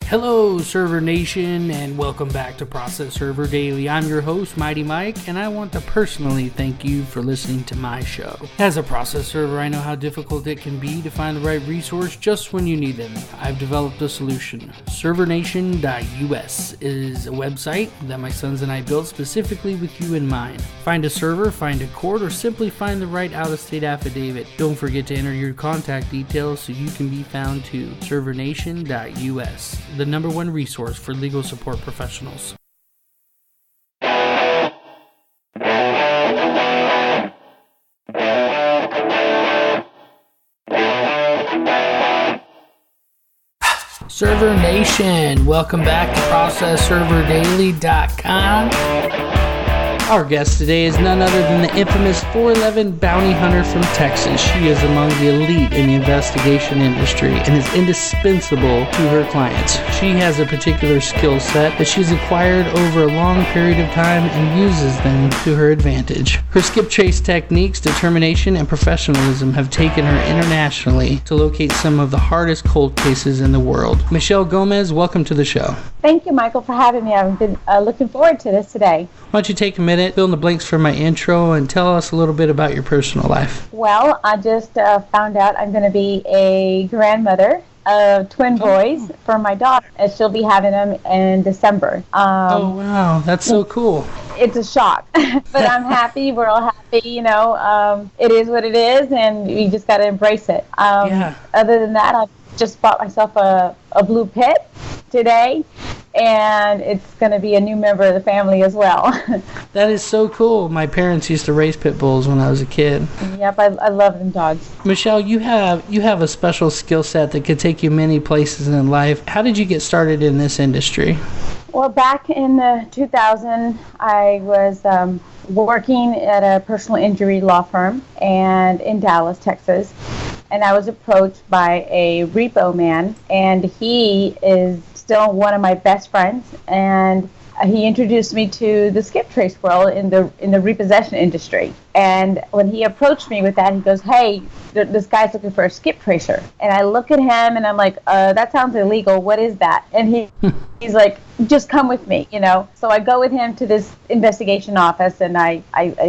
Hello, Server Nation, and welcome back to Process Server Daily. I'm your host, Mighty Mike, and I want to personally thank you for listening to my show. As a process server, I know how difficult it can be to find the right resource just when you need them. I've developed a solution. ServerNation.us is a website that my sons and I built specifically with you in mind. Find a server, find a court, or simply find the right out-of-state affidavit. Don't forget to enter your contact details so you can be found too. ServerNation.us, the number one resource for legal support professionals. Server Nation, welcome back to ProcessServerDaily.com. Our guest today is none other than the infamous 411 bounty hunter from Texas. She is among the elite in the investigation industry and is indispensable to her clients. She has a particular skill set that she's acquired over a long period of time and uses them to her advantage. Her skip trace techniques, determination, and professionalism have taken her internationally to locate some of the hardest cold cases in the world. Michelle Gomez, welcome to the show. Thank you, Michael, for having me. I've been looking forward to this today. Why don't you take a minute, fill in the blanks for my intro, and tell us a little bit about your personal life. Well, I just found out I'm going to be a grandmother of twin boys for my daughter, and she'll be having them in December. Oh, wow. That's so cool. It's a shock, but I'm happy. We're all happy, you know. It is what it is, and you just got to embrace it. Other than that, I just bought myself a blue pit today, and it's going to be a new member of the family as well. That is so cool. My parents used to raise pit bulls when I was a kid. Yep, I love them dogs. Michelle, you have a special skill set that could take you many places in life. How did you get started in this industry? Well, back in 2000, I was working at a personal injury law firm and in Dallas, Texas. And I was approached by a repo man, and he is still one of my best friends, and he introduced me to the skip trace world in the repossession industry. And when he approached me with that, he goes, "Hey, this guy's looking for a skip tracer." And I look at him and I'm like, that sounds illegal. What is that? And he's like, "Just come with me, you know." So I go with him to this investigation office, and I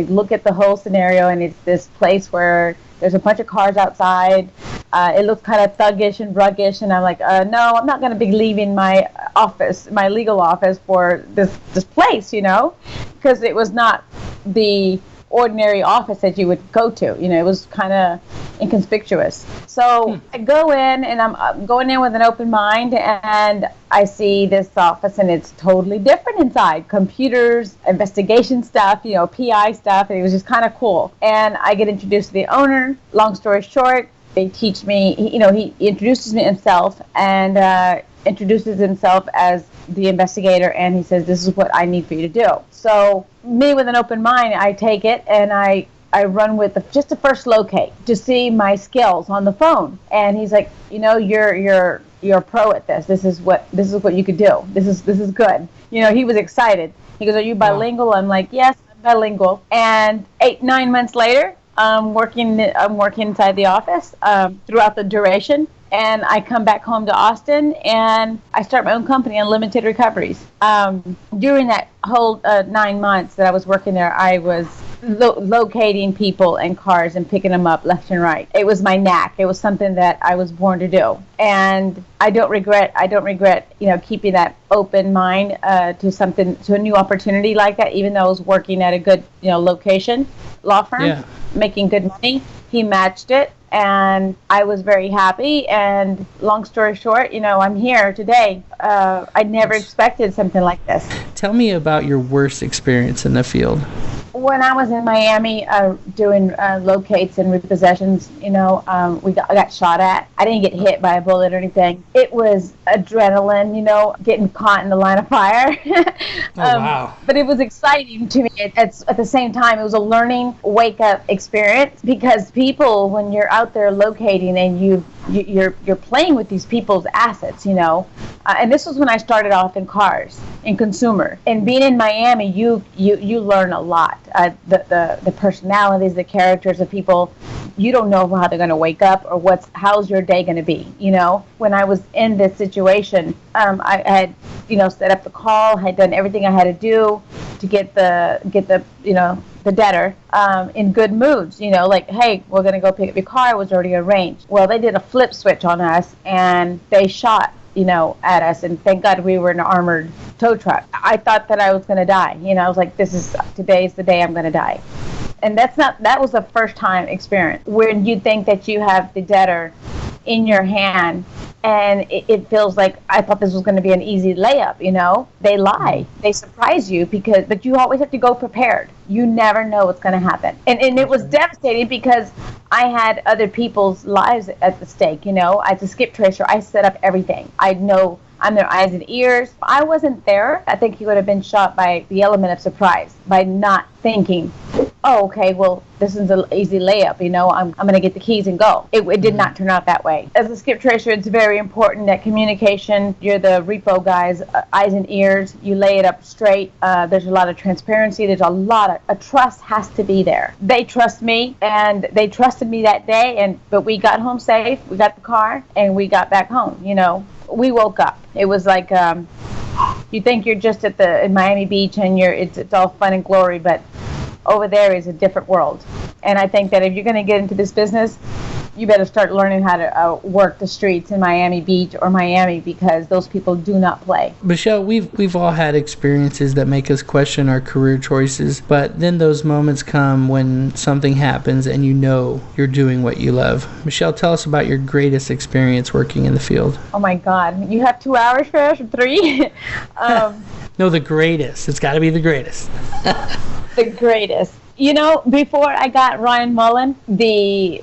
look at the whole scenario, and it's this place where there's a bunch of cars outside. It looks kind of thuggish and ruggish, and I'm like, no, I'm not going to be leaving my office, my legal office, for this place, you know, because it was not the ordinary office that you would go to. You know, it was kind of inconspicuous. So I go in, and I'm going in with an open mind, and I see this office, and it's totally different inside. Computers, investigation stuff, you know, PI stuff, and it was just kind of cool. And I get introduced to the owner. Long story short, they teach me, he introduces me himself, and introduces himself as the investigator, and he says, "This is what I need for you to do." So me, with an open mind, I take it, and I run with just the first locate to see my skills on the phone. And he's like, "You know, you're a pro at this. This is what you could do. This is good." You know, he was excited. He goes, "Are you bilingual?" I'm like, "Yes, I'm bilingual." And 9 months later, I'm working inside the office throughout the duration. And I come back home to Austin, and I start my own company, Unlimited Recoveries. During that whole 9 months that I was working there, I was locating people and cars and picking them up left and right. It was my knack. It was something that I was born to do, and I don't regret, you know, keeping that open mind to a new opportunity like that. Even though I was working at a good, you know, location law firm, making good money, he matched it. And I was very happy, and long story short, you know, I'm here today. I never expected something like this. Tell me about your worst experience in the field. When I was in Miami doing locates and repossessions, you know, I got shot at. I didn't get hit by a bullet or anything. It was adrenaline, you know, getting caught in the line of fire. Wow. But it was exciting to me. At the same time, it was a learning, wake-up experience, because people, when you're out there locating and you've you're playing with these people's assets, and this was when I started off in cars, in consumer, and being in Miami, you learn a lot. The personalities, the characters of people. You don't know how they're going to wake up or how's your day going to be. When I was in this situation, I had set up the call, had done everything I had to do to get the debtor in good moods. Like, hey, we're going to go pick up your car. It was already arranged. Well, they did a flip switch on us and they shot at us, and thank God we were in an armored tow truck. I thought that I was going to die. I was like, today's the day I'm going to die. And that was a first time experience when you think that you have the debtor in your hand, and it feels like I thought this was going to be an easy layup. They lie, they surprise you, but you always have to go prepared. You never know what's going to happen, and it was devastating because I had other people's lives at the stake. As a skip tracer, I set up everything. I'm their eyes and ears. If I wasn't there, I think he would have been shot by the element of surprise, by not thinking, oh, okay, well, this is an easy layup, I'm going to get the keys and go. It did not turn out that way. As a skip tracer, it's very important that communication, you're the repo guys, eyes and ears, you lay it up straight. There's a lot of transparency. There's a trust has to be there. They trust me, and they trusted me that day, but we got home safe, we got the car, and we got back home, We woke up. It was like you think you're just in Miami Beach and it's all fun and glory, but over there is a different world. And I think that if you're going to get into this business, you better start learning how to work the streets in Miami Beach or Miami, because those people do not play. Michelle, we've all had experiences that make us question our career choices, but then those moments come when something happens and you're doing what you love. Michelle, tell us about your greatest experience working in the field. Oh my God, you have 2 hours for us, or 3? No, the greatest. It's got to be the greatest. The greatest. Before I got Ryan Mullen, the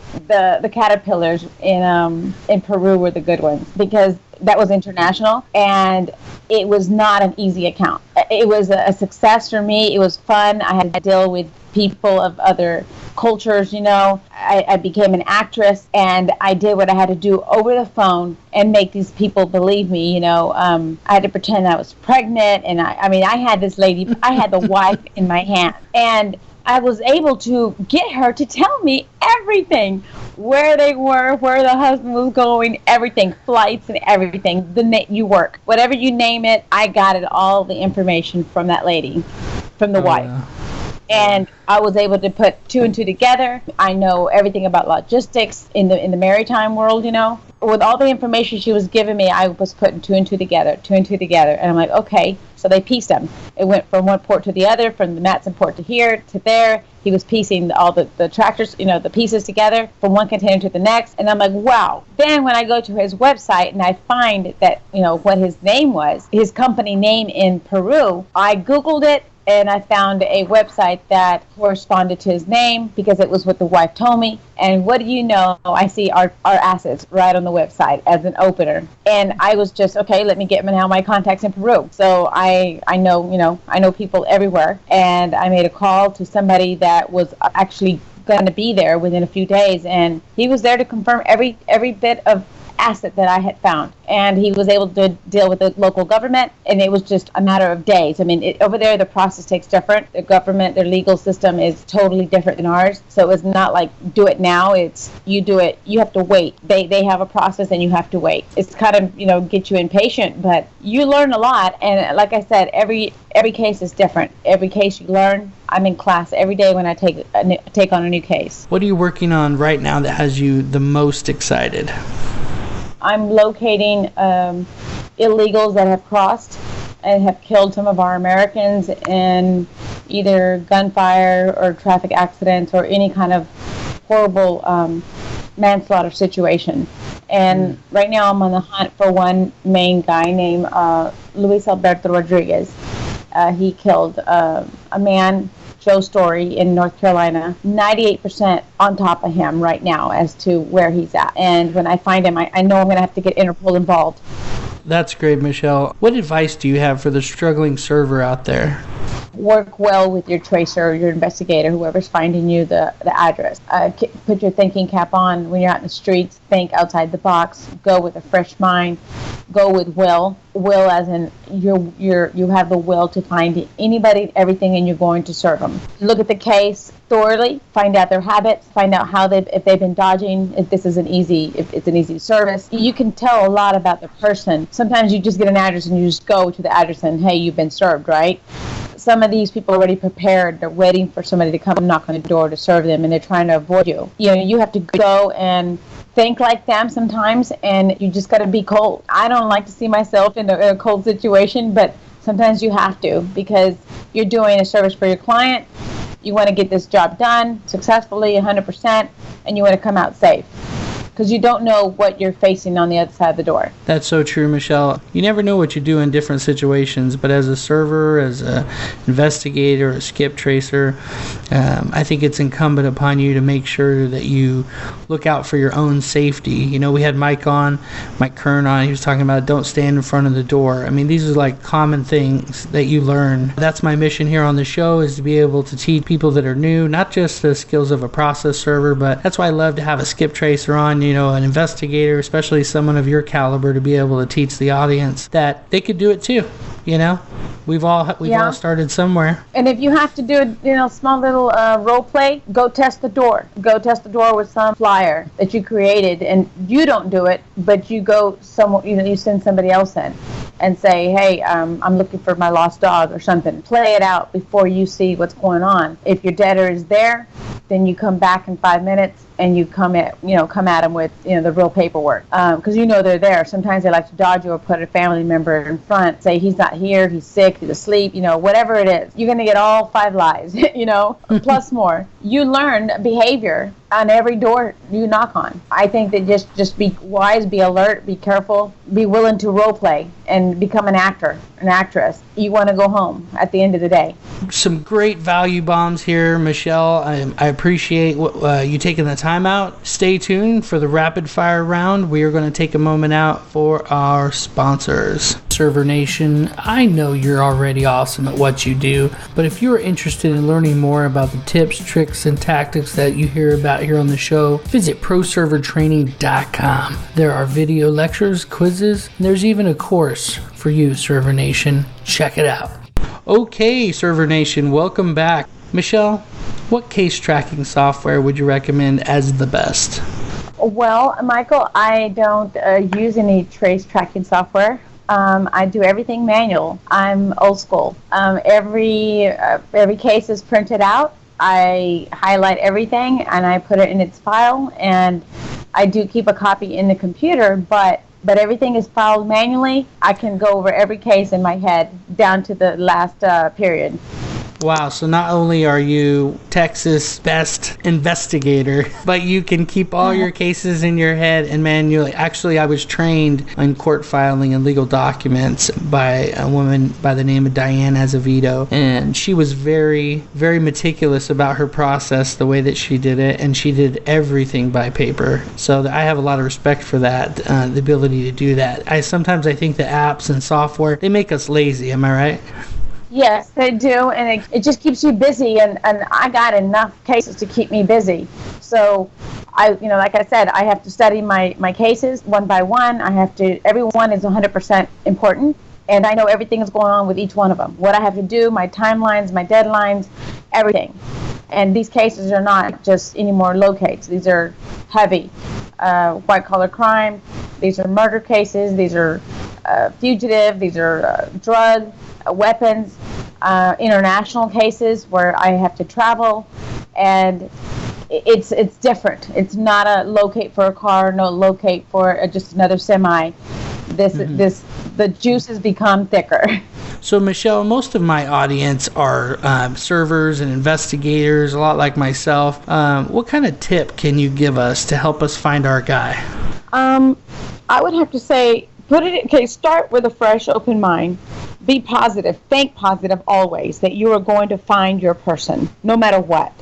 caterpillars in Peru were the good ones, because that was international and it was not an easy account. It was a success for me. It was fun. I had to deal with people of other cultures. I became an actress, and I did what I had to do over the phone and make these people believe me. I had to pretend I was pregnant, and I had this lady, I had the wife in my hand, and I was able to get her to tell me everything, where they were, where the husband was going, everything, flights and everything, you work, whatever you name it, I got it, all the information from that lady, from the wife. Yeah. And I was able to put 2 and 2 together. I know everything about logistics in the maritime world, With all the information she was giving me, I was putting 2 and 2 together, and I'm like, okay. So they pieced them. It went from one port to the other, from the Matson port to here to there. He was piecing all the tractors, the pieces together from one container to the next. And I'm like, wow. Then when I go to his website and I find that, what his name was, his company name in Peru, I Googled it. And I found a website that corresponded to his name, because it was what the wife told me. And what do you know? I see our assets right on the website as an opener. And I was just, okay, let me get now my contacts in Peru. So I know people everywhere. And I made a call to somebody that was actually going to be there within a few days. And he was there to confirm every bit of asset that I had found, and he was able to deal with the local government, and it was just a matter of days. Over there the process takes different. The government, their legal system is totally different than ours, so it's not like do it now, it's you do it, you have to wait. They have a process and you have to wait. It's kind of get you impatient, but you learn a lot. And like I said, every case is different. Every case you learn. I'm in class every day when I take on a new case. What are you working on right now that has you the most excited? I'm locating illegals that have crossed and have killed some of our Americans in either gunfire or traffic accidents or any kind of horrible manslaughter situation. And right now I'm on the hunt for one main guy named Luis Alberto Rodriguez. He killed a man, Joe Story, in North Carolina. 98% on top of him right now as to where he's at. And when I find him, I know I'm going to have to get Interpol involved. That's great, Michelle. What advice do you have for the struggling server out there? work well with your tracer, your investigator, whoever's finding you the address. Put your thinking cap on when you're out in the streets. Think outside the box. Go with a fresh mind. Go with will. Will as in you have the will to find anybody, everything, and you're going to serve them. Look at the case thoroughly. Find out their habits. Find out if they've been dodging. If it's an easy service. You can tell a lot about the person. Sometimes you just get an address and you just go to the address and, hey, you've been served, right? Some of these people are already prepared. They're waiting for somebody to come knock on the door to serve them, and they're trying to avoid you. You have to go and think like them sometimes, and you just got to be cold. I don't like to see myself in a cold situation, but sometimes you have to, because you're doing a service for your client. You want to get this job done successfully, 100%, and you want to come out safe, because you don't know what you're facing on the other side of the door. That's so true, Michelle. You never know what you do in different situations, but as a server, as an investigator, a skip tracer, I think it's incumbent upon you to make sure that you look out for your own safety. We had Mike Kern on. He was talking about don't stand in front of the door. I mean, these are like common things that you learn. That's my mission here on the show, is to be able to teach people that are new, not just the skills of a process server, but that's why I love to have a skip tracer on, an investigator, especially someone of your caliber, to be able to teach the audience that they could do it too. We've all started somewhere. And if you have to do a small little role play, go test the door. Go test the door with some flyer that you created, and you don't do it, but you go somewhere. You send somebody else in and say, hey, I'm looking for my lost dog or something. Play it out before you see what's going on. If your debtor is there, then you come back in 5 minutes and you come at them with the real paperwork, because they're there. Sometimes they like to dodge you or put a family member in front, say he's not here, he's sick, he's asleep, whatever it is. You're going to get all 5 lies, plus more. You learn behavior on every door you knock on. I think that just be wise, be alert, be careful, be willing to role play and become an actor, an actress. You want to go home at the end of the day. Some great value bombs here, Michelle. I appreciate you taking the time out. Stay tuned for the rapid fire round. We are going to take a moment out for our sponsors. Server Nation, I know you're already awesome at what you do, but if you're interested in learning more about the tips, tricks, and tactics that you hear about here on the show, visit proservertraining.com. There are video lectures, quizzes, and there's even a course for you, Server Nation. Check it out. Okay, Server Nation, welcome back. Michelle, what case tracking software would you recommend as the best? Well, Michael, I don't use any trace tracking software. I do everything manual. I'm old school. Every case is printed out. I highlight everything and I put it in its file, and I do keep a copy in the computer, but everything is filed manually. I can go over every case in my head down to the last period. Wow, so not only are you Texas' best investigator, but you can keep all your cases in your head and manually. Actually, I was trained in court filing and legal documents by a woman by the name of Diane Azevedo, and she was very, very meticulous about her process, the way that she did it, and she did everything by paper. So I have a lot of respect for that, the ability to do that. Sometimes I think the apps and software, they make us lazy, am I right? Yes, they do, and it just keeps you busy, and I got enough cases to keep me busy. So like I said, I have to study my cases one by one. Every one is 100% important, and I know everything is going on with each one of them. What I have to do, my timelines, my deadlines, everything. And these cases are not just any more locates. These are heavy white-collar crime. These are murder cases. These are fugitive. These are drug, weapons, international cases where I have to travel, and it's different. It's not a locate for a car, no locate for just another semi. The juices become thicker. So, Michelle, most of my audience are servers and investigators, a lot like myself. What kind of tip can you give us to help us find our guy? I would have to say, start with a fresh, open mind. Be positive. Think positive always, that you are going to find your person, no matter what.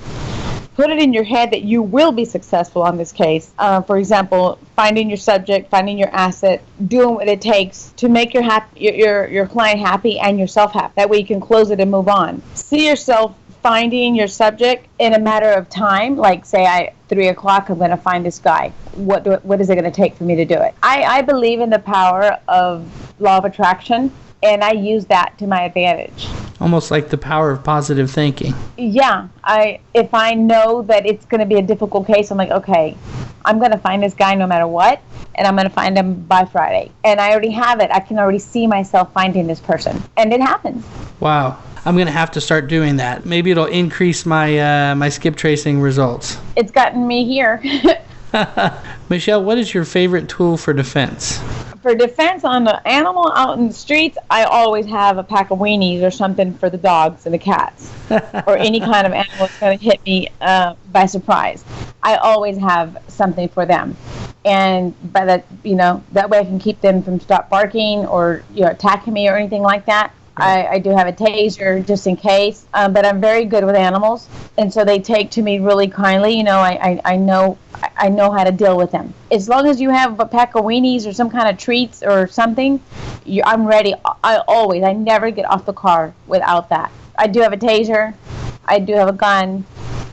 put it in your head that you will be successful on this case. For example, finding your subject, finding your asset, doing what it takes to make your client happy and yourself happy. That way you can close it and move on. See yourself finding your subject in a matter of time, like say 3 o'clock, I'm going to find this guy. What is it going to take for me to do it? I believe in the power of law of attraction, and I use that to my advantage. Almost like the power of positive thinking. Yeah, if I know that it's going to be a difficult case, I'm like, okay, I'm going to find this guy no matter what, and I'm going to find him by Friday. And I already have it. I can already see myself finding this person, and it happens. Wow. I'm going to have to start doing that. Maybe it'll increase my my skip tracing results. It's gotten me here. Michelle, what is your favorite tool for defense? For defense on the animal out in the streets, I always have a pack of weenies or something for the dogs and the cats, or any kind of animal that's going to hit me by surprise. I always have something for them, and by that, that way I can keep them from stop barking or attacking me or anything like that. I do have a taser just in case, but I'm very good with animals, and so they take to me really kindly. I know how to deal with them. As long as you have a pack of weenies or some kind of treats or something, I'm ready. I never get off the car without that. I do have a taser, I do have a gun,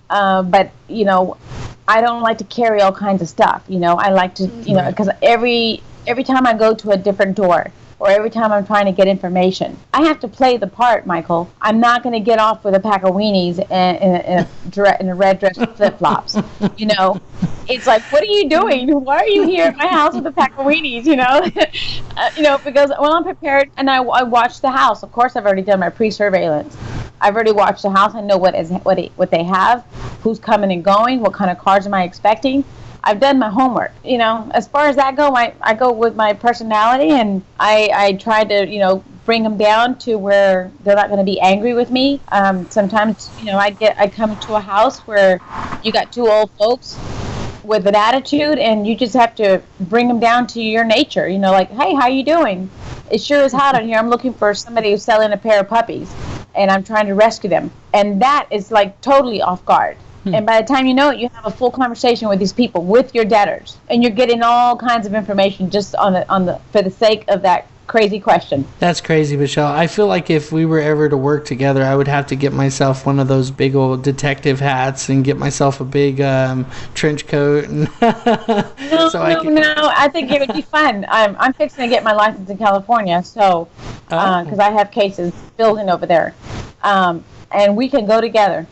but I don't like to carry all kinds of stuff. I like to, because every time I go to a different door, or every time I'm trying to get information, I have to play the part, Michael. I'm not going to get off with a pack of weenies in a red dress with flip-flops. It's like, what are you doing? Why are you here at my house with a pack of weenies? Because when I'm prepared and I watch the house, of course I've already done my pre-surveillance. I've already watched the house. I know what they have, who's coming and going, what kind of cars am I expecting. I've done my homework. As far as that go, I go with my personality, and I try to, bring them down to where they're not going to be angry with me. Sometimes, I come to a house where you got two old folks with an attitude, and you just have to bring them down to your nature. Like, hey, how you doing? It sure is hot out here. I'm looking for somebody who's selling a pair of puppies, and I'm trying to rescue them. And that is like totally off guard. And by the time you know it, you have a full conversation with these people, with your debtors, and you're getting all kinds of information just for the sake of that crazy question. That's crazy, Michelle. I feel like if we were ever to work together, I would have to get myself one of those big old detective hats and get myself a big trench coat. And No, I think it would be fun. I'm fixing to get my license in California, so because I have cases building over there, and we can go together.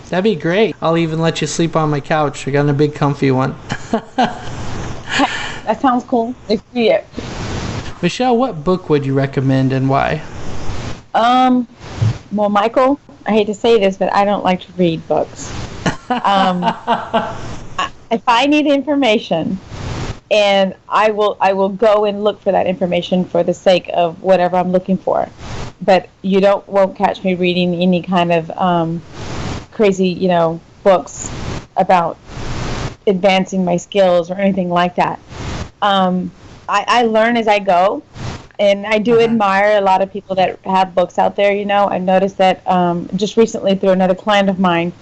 That'd be great. I'll even let you sleep on my couch. I got a big comfy one. That sounds cool. Yeah. Michelle, what book would you recommend and why? Well, Michael, I hate to say this, but I don't like to read books. If I need information, and I will go and look for that information for the sake of whatever I'm looking for. But you won't catch me reading any kind of crazy, books about advancing my skills or anything like that. I learn as I go, and I do admire a lot of people that have books out there. I've noticed that just recently through another client of mine,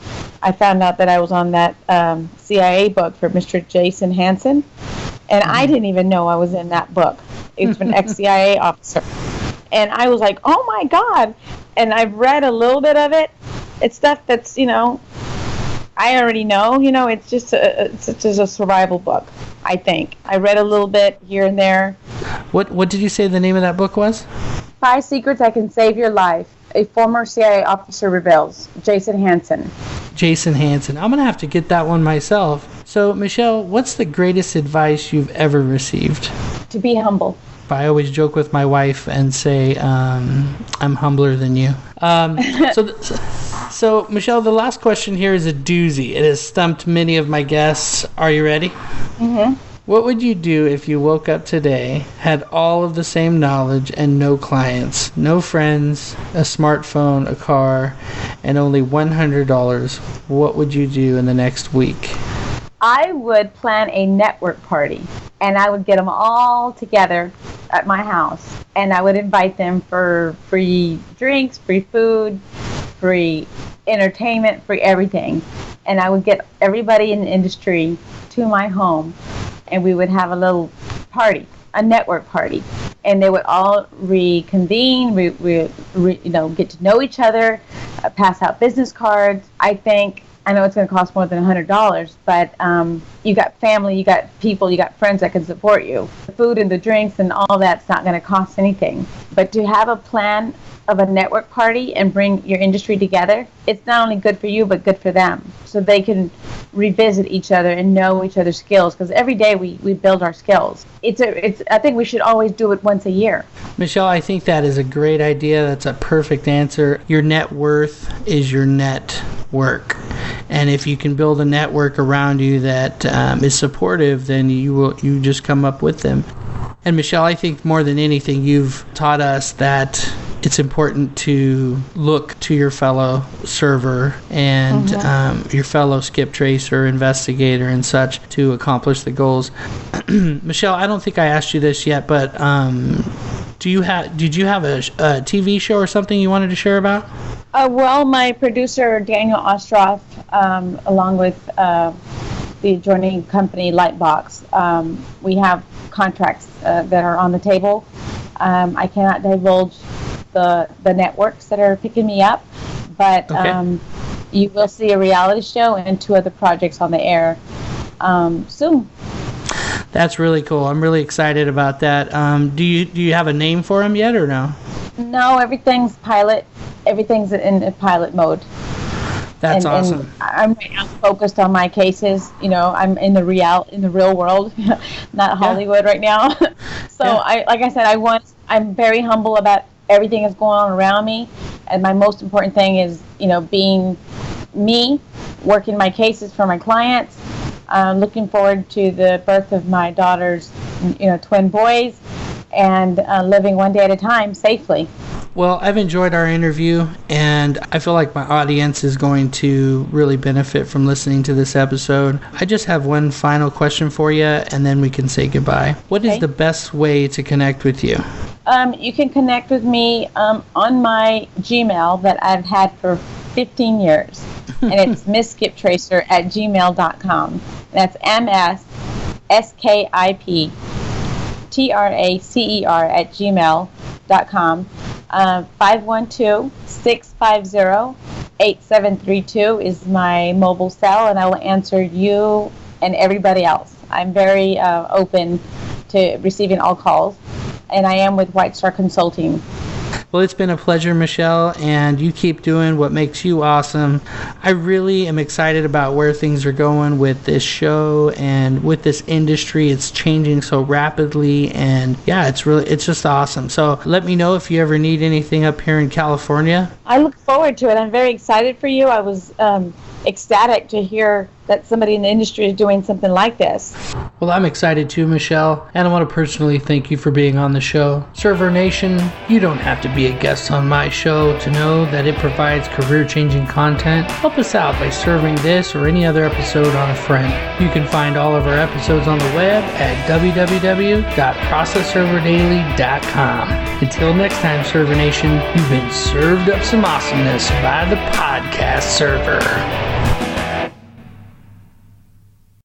I found out that I was on that CIA book for Mr. Jason Hansen, and I didn't even know I was in that book. It's an ex-CIA officer, and I was like, oh my God! And I've read a little bit of it. It's stuff that's, I already know. It's just a survival book, I think. I read a little bit here and there. What did you say the name of that book was? 5 Secrets I Can Save Your Life. A former CIA officer reveals. Jason Hansen. Jason Hansen. I'm going to have to get that one myself. So, Michelle, what's the greatest advice you've ever received? To be humble. I always joke with my wife and say, I'm humbler than you. So, Michelle, the last question here is a doozy. It has stumped many of my guests. Are you ready? Mm-hmm. What would you do if you woke up today, had all of the same knowledge and no clients, no friends, a smartphone, a car, and only $100? What would you do in the next week? I would plan a network party, and I would get them all together at my house, and I would invite them for free drinks, free food, free entertainment, free everything. and I would get everybody in the industry to my home, and we would have a little party, a network party, and they would all reconvene, we get to know each other, pass out business cards. I know it's going to cost more than $100, but you got family, you got people, you got friends that can support you. The food and the drinks and all that's not going to cost anything. But to have a plan of a network party and bring your industry together, it's not only good for you, but good for them. So they can revisit each other and know each other's skills, because every day we build our skills. I think we should always do it once a year. Michelle, I think that is a great idea. That's a perfect answer. Your net worth is your net work. And if you can build a network around you that is supportive, then you just come up with them. And Michelle, I think more than anything, you've taught us that it's important to look to your fellow server and your fellow skip tracer, investigator, and such to accomplish the goals. Michelle, I don't think I asked you this yet, but did you have a TV show or something you wanted to share about? Well, my producer, Daniel Ostroff, along with the adjoining company, Lightbox, we have contracts that are on the table. I cannot divulge the networks that are picking me up, but you will see a reality show and 2 other projects on the air soon. That's really cool. I'm really excited about that. Do you have a name for them yet or no? No, everything's pilot. Everything's in pilot mode. That's awesome. And I'm right now focused on my cases. I'm in the real world, not Hollywood right now. So like I said, I'm very humble about everything that's going on around me, and my most important thing is being me, working my cases for my clients. Looking forward to the birth of my daughter's twin boys, and living one day at a time safely. Well, I've enjoyed our interview, and I feel like my audience is going to really benefit from listening to this episode. I just have one final question for you, and then we can say goodbye. What is the best way to connect with you? You can connect with me on my Gmail that I've had for 15 years, and it's misskiptracer@gmail.com. That's MSSKIPTRACER@gmail.com. 512-650-8732 is my mobile cell, and I will answer you and everybody else. I'm very open to receiving all calls, and I am with White Star Consulting. Well, it's been a pleasure, Michelle, and you keep doing what makes you awesome. I really am excited about where things are going with this show and with this industry. It's changing so rapidly, and it's just awesome. So let me know if you ever need anything up here in California. I look forward to it. I'm very excited for you. I was ecstatic to hear that somebody in the industry is doing something like this. Well, I'm excited too, Michelle, and I want to personally thank you for being on the show. Server Nation, you don't have to be a guest on my show to know that it provides career-changing content. Help us out by serving this or any other episode on a friend. You can find all of our episodes on the web at www.processserverdaily.com. Until next time, Server Nation, you've been served up some awesomeness by the podcast server.